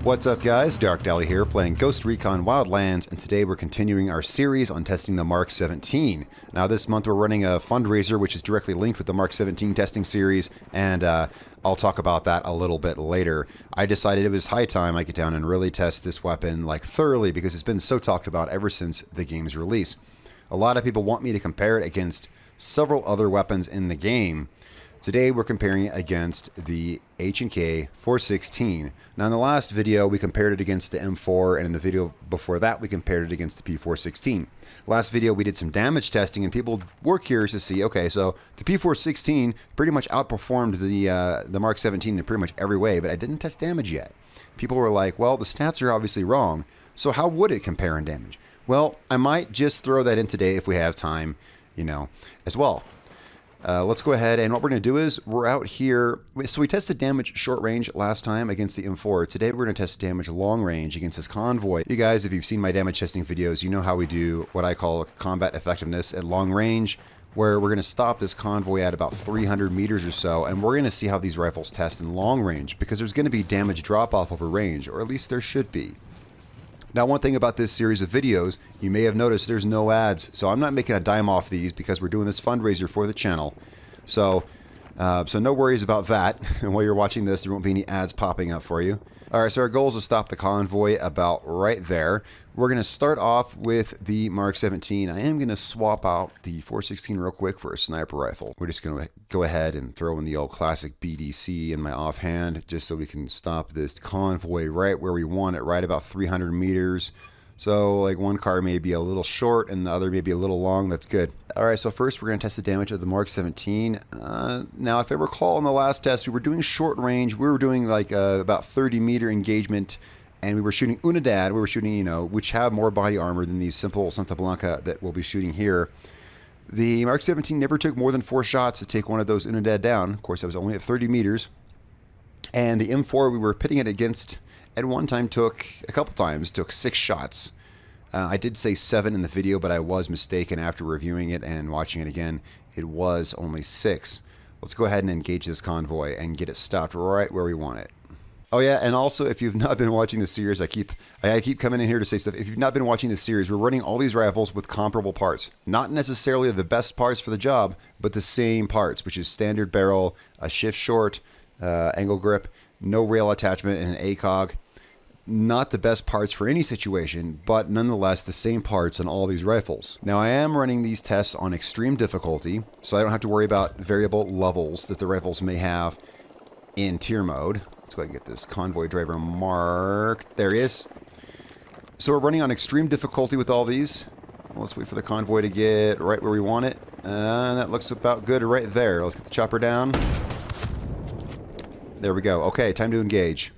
What's up guys, Darkdally here playing Ghost Recon Wildlands, and today we're continuing our series on testing the MK-17. Now this month we're running a fundraiser which is directly linked with the MK-17 testing series, and I'll talk about that a little bit later. I decided it was high time I get down and really test this weapon like thoroughly because it's been so talked about ever since the game's release. A lot of people want me to compare it against several other weapons in the game. Today we're comparing it against the HK416. Now in the last video we compared it against the M4, and in the video before that we compared it against the P416. Last video we did some damage testing and people were curious to see, okay, so the P416 pretty much outperformed the MK-17 in pretty much every way, but I didn't test damage yet. People were like, well, the stats are obviously wrong, so how would it compare in damage? Well, I might just throw that in today if we have time, as well. Let's go ahead, and what we're going to do is we're out here. So we tested damage short range last time against the M4. Today we're going to test damage long range against this convoy. You guys, if you've seen my damage testing videos, you know how we do what I call combat effectiveness at long range, where we're going to stop this convoy at about 300 meters or so, and we're going to see how these rifles test in long range, because there's going to be damage drop off over range, or at least there should be. Now, one thing about this series of videos, you may have noticed there's no ads, so I'm not making a dime off these because we're doing this fundraiser for the channel. So no worries about that. And while you're watching this, there won't be any ads popping up for you. All right, so our goal is to stop the convoy about right there. We're going to start off with the MK-17. I am going to swap out the 416 real quick for a sniper rifle. We're just going to go ahead and throw in the old classic BDC in my offhand just so we can stop this convoy right where we want it, right about 300 meters. So like one car may be a little short and the other may be a little long. That's good. All right, so first we're going to test the damage of the MK-17. Now, if I recall in the last test, we were doing short range. We were doing like about 30-meter engagement, and we were shooting Unidad. We were shooting, which have more body armor than these simple Santa Blanca that we'll be shooting here. The MK-17 never took more than 4 shots to take one of those Unidad down. Of course, I was only at 30 meters. And the M4 we were pitting it against at one time took 6 shots. I did say 7 in the video, but I was mistaken after reviewing it and watching it again. It was only 6. Let's go ahead and engage this convoy and get it stopped right where we want it. Oh yeah, and also if you've not been watching the series, I keep coming in here to say stuff. If you've not been watching the series, we're running all these rifles with comparable parts. Not necessarily the best parts for the job, but the same parts, which is standard barrel, a shift short, angle grip, no rail attachment, and an ACOG. Not the best parts for any situation, but nonetheless the same parts on all these rifles. Now I am running these tests on extreme difficulty, so I don't have to worry about variable levels that the rifles may have in tier mode. Let's go ahead and get this convoy driver marked. There he is. So we're running on extreme difficulty with all these. Let's wait for the convoy to get right where we want it. That looks about good right there. Let's get the chopper down. There we go. Okay, time to engage.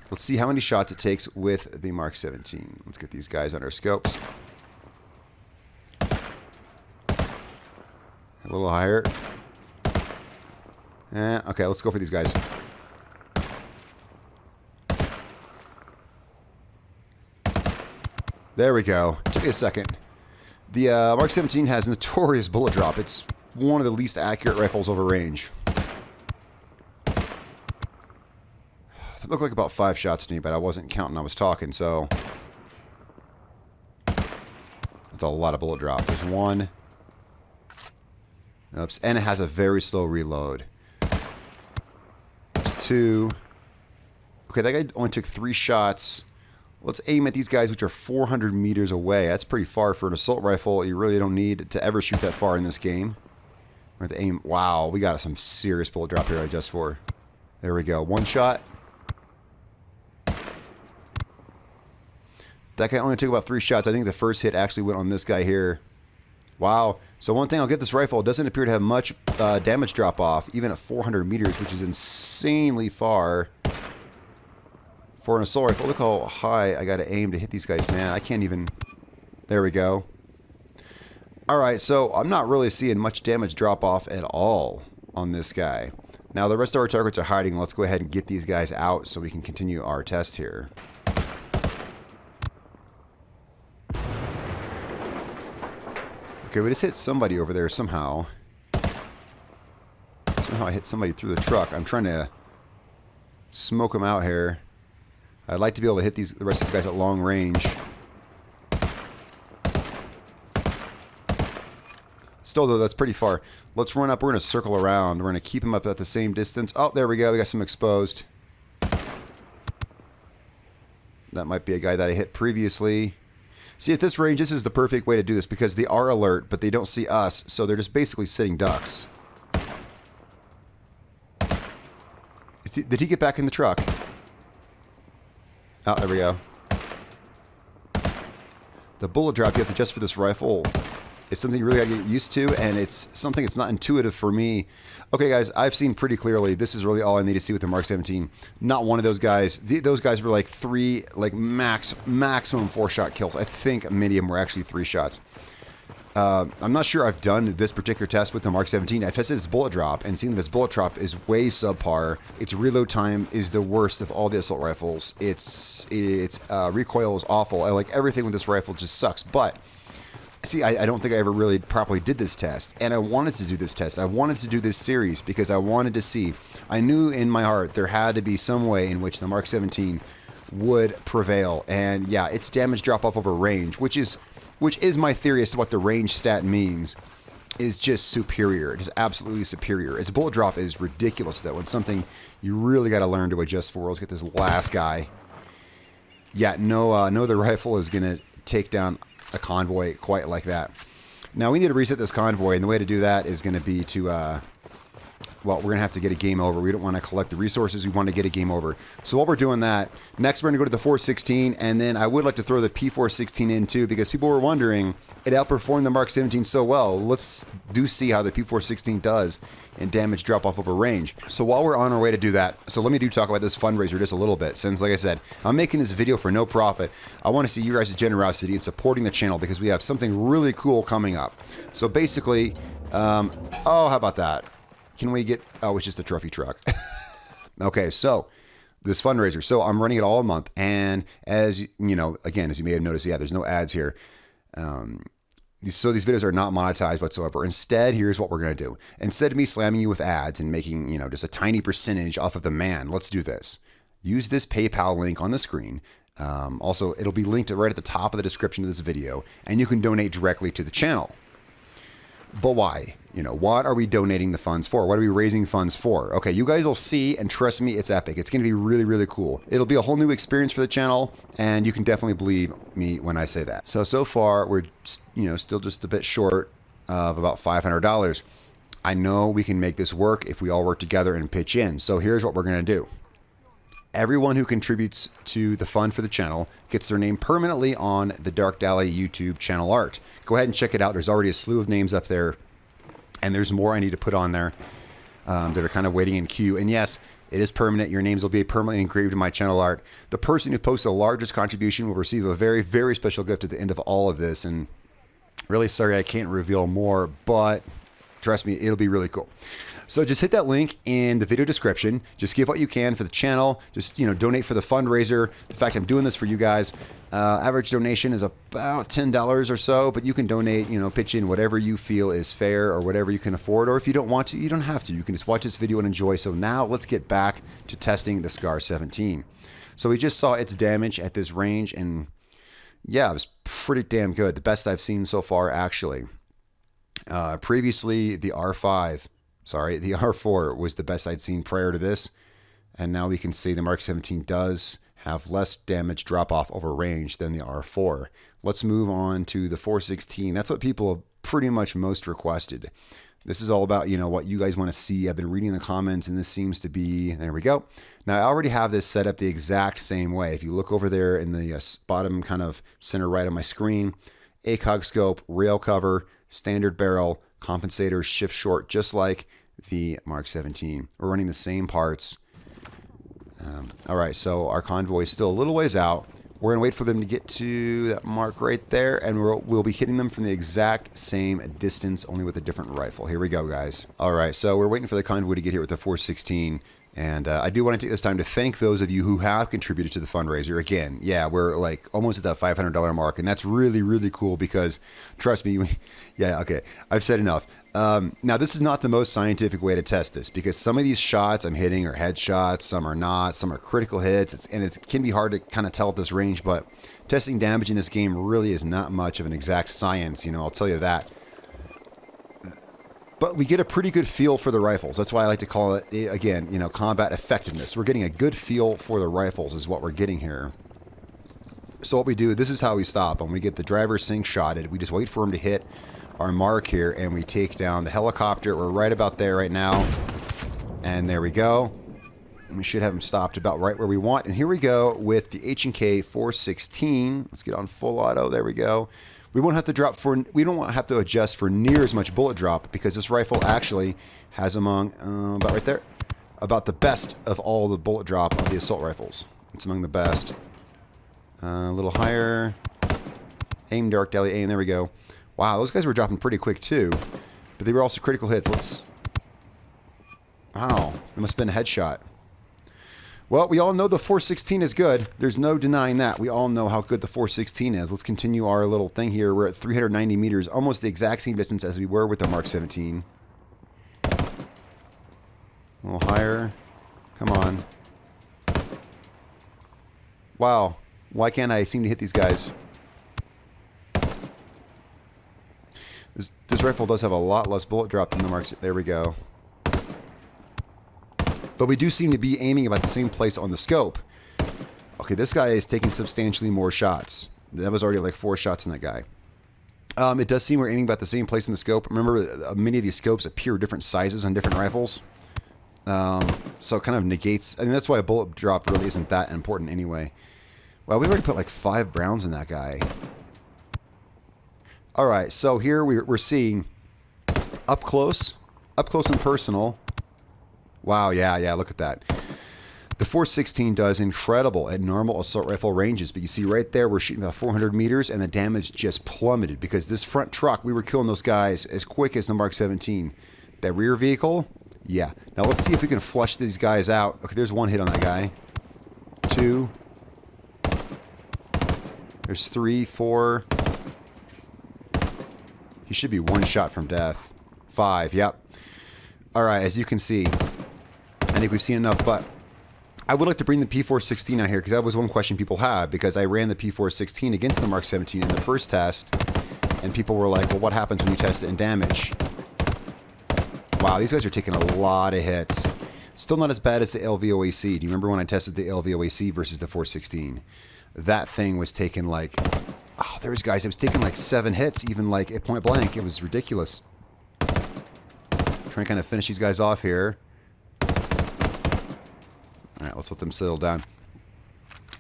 Let's see how many shots it takes with the MK-17. Let's get these guys on our scopes. A little higher. Okay, let's go for these guys. There we go. Took me a second. The MK-17 has notorious bullet drop. It's one of the least accurate rifles over range. It looked like about 5 shots to me, but I wasn't counting. I was talking, so that's a lot of bullet drop. There's 1. Oops, and it has a very slow reload. There's 2. Okay, that guy only took 3 shots. Let's aim at these guys, which are 400 meters away. That's pretty far for an assault rifle. You really don't need to ever shoot that far in this game. We're going to aim. Wow, we got some serious bullet drop here. I just for. There we go. 1 shot. That guy only took about 3 shots. I think the first hit actually went on this guy here. Wow. So one thing I'll get this rifle, it doesn't appear to have much damage drop off, even at 400 meters, which is insanely far for an assault rifle. Look how high I got to aim to hit these guys, man. I can't even... There we go. Alright, so I'm not really seeing much damage drop off at all on this guy. Now the rest of our targets are hiding. Let's go ahead and get these guys out so we can continue our test here. Okay, we just hit somebody over there somehow. Somehow I hit somebody through the truck. I'm trying to smoke them out here. I'd like to be able to hit the rest of these guys at long range. Still, though, that's pretty far. Let's run up. We're going to circle around. We're going to keep them up at the same distance. Oh, there we go. We got some exposed. That might be a guy that I hit previously. See, at this range, this is the perfect way to do this because they are alert, but they don't see us, so they're just basically sitting ducks. Did he get back in the truck? Oh, there we go. The bullet drop you have to adjust for this rifle is something you really got to get used to, and it's something that's not intuitive for me. Okay, guys, I've seen pretty clearly. This is really all I need to see with the Mark 17. Not one of those guys. Those guys were like three, like maximum 4-shot kills. I think many of them were actually 3 shots. I'm not sure I've done this particular test with the Mark 17. I tested its bullet drop and seen that its bullet drop is way subpar. Its reload time is the worst of all the assault rifles. Its recoil is awful. I like everything with this rifle just sucks. But see, I don't think I ever really properly did this test, and I wanted to do this test. I wanted to do this series because I wanted to see. I knew in my heart there had to be some way in which the Mark 17 would prevail, and yeah, its damage drop off over range, which is my theory as to what the range stat means, is just superior. It is absolutely superior. Its bullet drop is ridiculous, though. It's something you really got to learn to adjust for. Let's get this last guy. Yeah, no other rifle is gonna take down a convoy quite like that. Now we need to reset this convoy, and the way to do that is going to be to well, we're going to have to get a game over. We don't want to collect the resources. We want to get a game over. So while we're doing that, next we're going to go to the 416, and then I would like to throw the P416 in too, because people were wondering, it outperformed the Mark 17 so well. Let's see how the P416 does in damage drop off over range. So while we're on our way to do that, so let me talk about this fundraiser just a little bit, since like I said, I'm making this video for no profit. I want to see you guys' generosity in supporting the channel because we have something really cool coming up. So basically, oh, how about that? Can we get, oh, it's just a trophy truck. Okay, so this fundraiser. So I'm running it all a month, and as you know, again, as you may have noticed, yeah, there's no ads here. So these videos are not monetized whatsoever. Instead, here's what we're going to do. Instead of me slamming you with ads and making, you know, just a tiny percentage off of the man, let's do this. Use this PayPal link on the screen. Also, it'll be linked right at the top of the description of this video, and you can donate directly to the channel. But why? You know, what are we donating the funds for? What are we raising funds for? Okay, you guys will see, and trust me, it's epic. It's going to be really, really cool. It'll be a whole new experience for the channel, and you can definitely believe me when I say that. So far, we're, you know, still just a bit short of about $500. I know we can make this work if we all work together and pitch in. So here's what we're going to do. Everyone who contributes to the fund for the channel gets their name permanently on the Darkdally YouTube channel art. Go ahead and check it out. There's already a slew of names up there, and there's more I need to put on there that are kind of waiting in queue. And yes, it is permanent. Your names will be permanently engraved in my channel art. The person who posts the largest contribution will receive a very, very special gift at the end of all of this. And really sorry I can't reveal more, but trust me, it'll be really cool. So just hit that link in the video description. Just give what you can for the channel. Just, you know, donate for the fundraiser. The fact I'm doing this for you guys. Average donation is about $10 or so, but you can donate, you know, pitch in whatever you feel is fair or whatever you can afford. Or if you don't want to, you don't have to. You can just watch this video and enjoy. So now let's get back to testing the Scar 17. So we just saw its damage at this range, and yeah, it was pretty damn good. The best I've seen so far, actually. Previously, the R4 was the best I'd seen prior to this, and now we can see the Mark 17 does have less damage drop off over range than the R4. Let's move on to the 416. That's what people have pretty much most requested. This is all about, you know, what you guys want to see. I've been reading the comments, and this seems to be, there we go. Now I already have this set up the exact same way. If you look over there in the bottom kind of center right on my screen, ACOG scope, rail cover, standard barrel, compensator, shift short, just like the Mark 17. We're running the same parts. All right, so our convoy is still a little ways out. We're going to wait for them to get to that mark right there, and we'll be hitting them from the exact same distance, only with a different rifle. Here we go, guys. All right, so we're waiting for the convoy to get here with the 416, And I do want to take this time to thank those of you who have contributed to the fundraiser. Again, yeah, we're like almost at that $500 mark, and that's really, really cool because, trust me, yeah, okay, I've said enough. Now, this is not the most scientific way to test this because some of these shots I'm hitting are headshots, some are not, some are critical hits, and it can be hard to kind of tell at this range, but testing damage in this game really is not much of an exact science, you know, I'll tell you that. But we get a pretty good feel for the rifles. That's why I like to call it, again, you know, combat effectiveness. We're getting a good feel for the rifles is what we're getting here. So what we do, this is how we stop. When we get the driver sync shotted, we just wait for him to hit our mark here, and we take down the helicopter. We're right about there right now. And there we go. And we should have him stopped about right where we want. And here we go with the HK416. Let's get on full auto. There we go. We won't have to drop for. We don't have to adjust for near as much bullet drop because this rifle actually has among about right there, about the best of all the bullet drop of the assault rifles. It's among the best. A little higher. Aim, Darkdally, aim. There we go. Wow, those guys were dropping pretty quick too, but they were also critical hits. Let's. Wow, it must have been a headshot. Well, we all know the 416 is good. There's no denying that. We all know how good the 416 is. Let's continue our little thing here. We're at 390 meters, almost the exact same distance as we were with the Mark 17. A little higher. Come on. Wow. Why can't I seem to hit these guys? This rifle does have a lot less bullet drop than the Mark. There we go. But we do seem to be aiming about the same place on the scope. Okay, this guy is taking substantially more shots. That was already like 4 shots in that guy. It does seem we're aiming about the same place in the scope. Remember, many of these scopes appear different sizes on different rifles. So it kind of negates... I mean, that's why a bullet drop really isn't that important anyway. Well, we've already put like 5 rounds in that guy. Alright, so here we're seeing up close and personal. Wow, yeah, look at that. The 416 does incredible at normal assault rifle ranges, but you see right there we're shooting about 400 meters and the damage just plummeted because this front truck, we were killing those guys as quick as the Mark 17. That rear vehicle, yeah. Now let's see if we can flush these guys out. Okay, there's 1 hit on that guy. 2. There's 3, 4. He should be 1 shot from death. 5, yep. Alright, as you can see, I think we've seen enough, but I would like to bring the P416 out here because that was one question people had because I ran the P416 against the Mark 17 in the first test, and people were like, well, what happens when you test it in damage? Wow, these guys are taking a lot of hits. Still not as bad as the LVOAC. Do you remember when I tested the LVOAC versus the 416? That thing was taking like... Oh, there's guys. It was taking like 7 hits, even like at point blank. It was ridiculous. Trying to kind of finish these guys off here. Alright, let's let them settle down.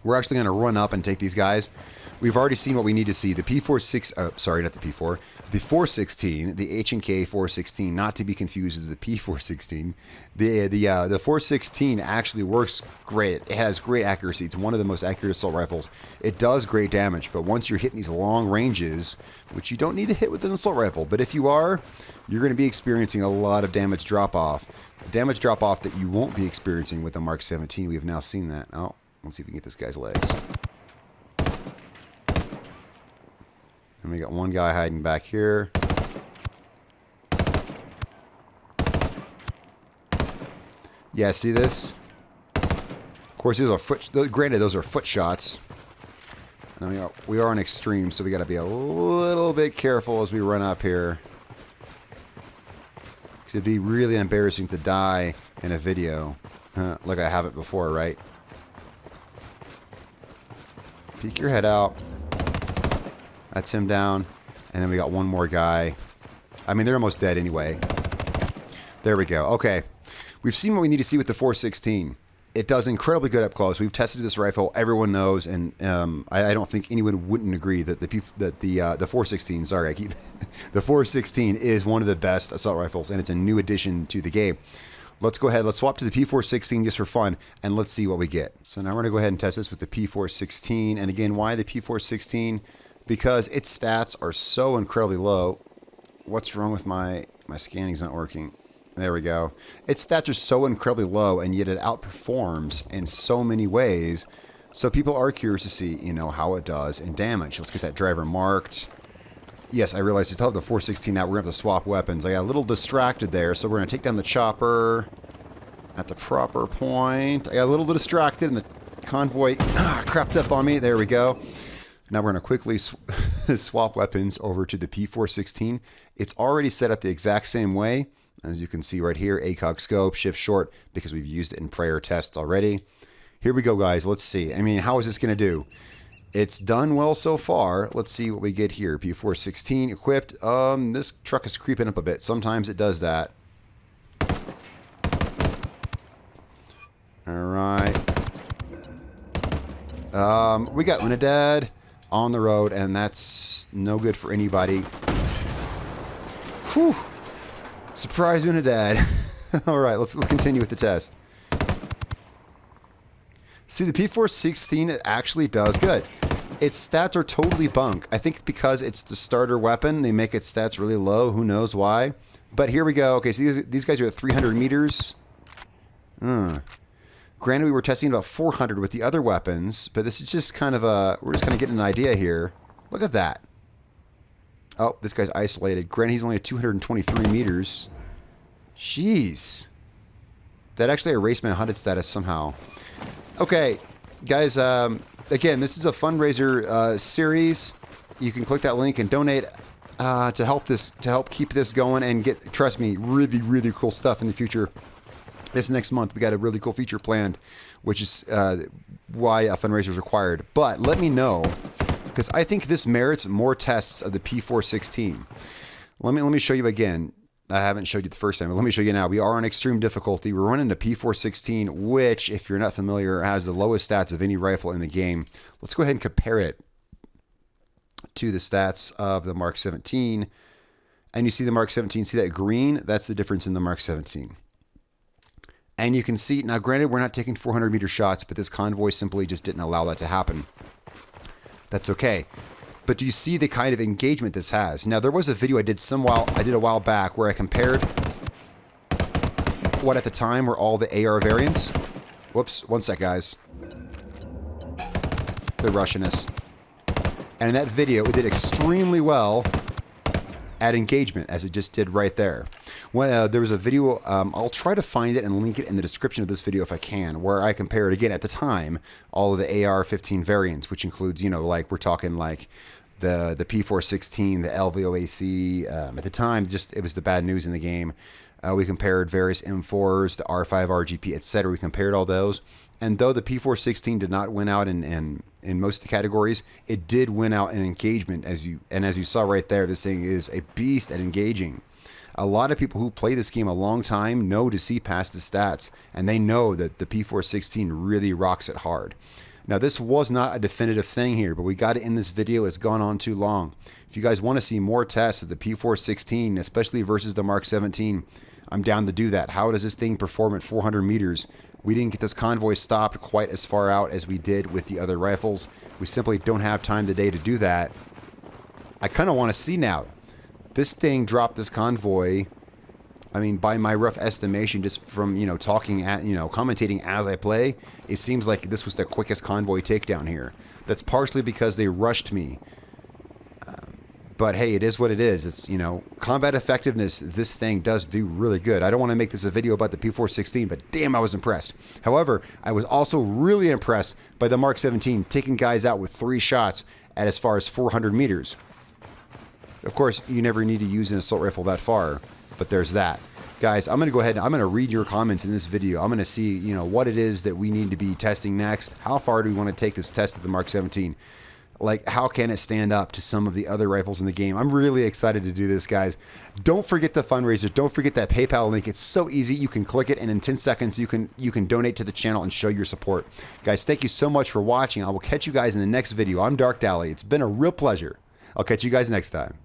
We're actually going to run up and take these guys. We've already seen what we need to see. The P46... sorry, not the P4. The 416, the H&K 416, not to be confused with the P416. The 416 actually works great. It has great accuracy. It's one of the most accurate assault rifles. It does great damage, but once you're hitting these long ranges, which you don't need to hit with an assault rifle, but if you are, you're going to be experiencing a lot of damage drop-off. Damage drop-off that you won't be experiencing with the Mark 17. We have now seen that. Oh, let's see if we can get this guy's legs. And we got 1 guy hiding back here. Yeah, see this? Of course, these are foot. Granted, those are foot shots. And we are on extreme, so we got to be a little bit careful as we run up here. It'd be really embarrassing to die in a video. Look, I have it before, right? Peek your head out. That's him down. And then we got 1 more guy. I mean, they're almost dead anyway. There we go. Okay. We've seen what we need to see with the 416. It does incredibly good up close. We've tested this rifle. Everyone knows, and I don't think anyone wouldn't agree that the 416. Sorry, the 416 is one of the best assault rifles, and it's a new addition to the game. Let's go ahead. Let's swap to the P416 just for fun, and let's see what we get. So now we're gonna go ahead and test this with the P416. And again, why the P416? Because its stats are so incredibly low. What's wrong with my scanning's not working? There we go. Its stats are so incredibly low, and yet it outperforms in so many ways. So people are curious to see, you know, how it does in damage. Let's get that driver marked. Yes, I realize you still have the 416 out. We're going to have to swap weapons. I got a little distracted there, so we're going to take down the chopper at the proper point. I got a little bit distracted, and the convoy crapped up on me. There we go. Now we're going to quickly swap weapons over to the P416. It's already set up the exact same way. As you can see right here, ACOG scope, shift short, because we've used it in prior tests already. Here we go, guys. Let's see. I mean, how is this going to do? It's done well so far. Let's see what we get here. P416 equipped. This truck is creeping up a bit. Sometimes it does that. All right. We got Unidad on the road, and that's no good for anybody. Whew. Surprise Unidad. All right, let's continue with the test. See, the P416 actually does good. Its stats are totally bunk. I think because it's the starter weapon, they make its stats really low. Who knows why? But here we go. Okay, so these guys are at 300 meters. Granted, we were testing about 400 with the other weapons, but this is just kind of a... We're just kind of getting an idea here. Look at that. Oh, this guy's isolated. Granted, he's only at 223 meters. Jeez. That actually erased my hunted status somehow. Okay, guys, again, this is a fundraiser series. You can click that link and donate to help keep this going and get, trust me, really, really cool stuff in the future. This next month, we got a really cool feature planned, which is why a fundraiser is required. But let me know, because I think this merits more tests of the P416. Let me show you again. I haven't showed you the first time, but let me show you now. We are on extreme difficulty. We're running the P416, which, if you're not familiar, has the lowest stats of any rifle in the game. Let's go ahead and compare it to the stats of the Mark 17. And you see the Mark 17, see that green? That's the difference in the Mark 17. And you can see, now granted, we're not taking 400 meter shots, but this convoy simply just didn't allow that to happen. That's okay. But do you see the kind of engagement this has? Now, there was a video I did a while back where I compared what at the time were all the AR variants. Whoops, one sec, guys. They're rushing us. And in that video, it did extremely well at engagement, as it just did right there. Well, there was a video, I'll try to find it and link it in the description of this video if I can, where I compared, again, at the time, all of the AR-15 variants, which includes, you know, like, we're talking like the P416, the LVOAC. At the time, just it was the bad news in the game. We compared various M4s, the R5 RGP, etc. We compared all those. And though the P416 did not win out in most of the categories, it did win out in engagement. As you saw right there, this thing is a beast at engaging. A lot of people who play this game a long time know to see past the stats, and they know that the P416 really rocks it hard. Now, this was not a definitive thing here, but we got it in this video. It's gone on too long. If you guys want to see more tests of the P416, especially versus the Mark 17, I'm down to do that. How does this thing perform at 400 meters? We didn't get this convoy stopped quite as far out as we did with the other rifles. We simply don't have time today to do that. I kind of want to see now. This thing dropped this convoy, I mean, by my rough estimation, just from, you know, commentating as I play, it seems like this was the quickest convoy takedown here. That's partially because they rushed me. But hey, it is what it is. It's, you know, combat effectiveness, this thing does do really good. I don't want to make this a video about the P416, but damn, I was impressed. However, I was also really impressed by the Mark 17 taking guys out with 3 shots at as far as 400 meters. Of course, you never need to use an assault rifle that far, but there's that. Guys, I'm going to go ahead and I'm going to read your comments in this video. I'm going to see, you know, what it is that we need to be testing next. How far do we want to take this test of the Mark 17? Like, how can it stand up to some of the other rifles in the game? I'm really excited to do this, guys. Don't forget the fundraiser. Don't forget that PayPal link. It's so easy. You can click it, and in 10 seconds, you can donate to the channel and show your support. Guys, thank you so much for watching. I will catch you guys in the next video. I'm Darkdally. It's been a real pleasure. I'll catch you guys next time.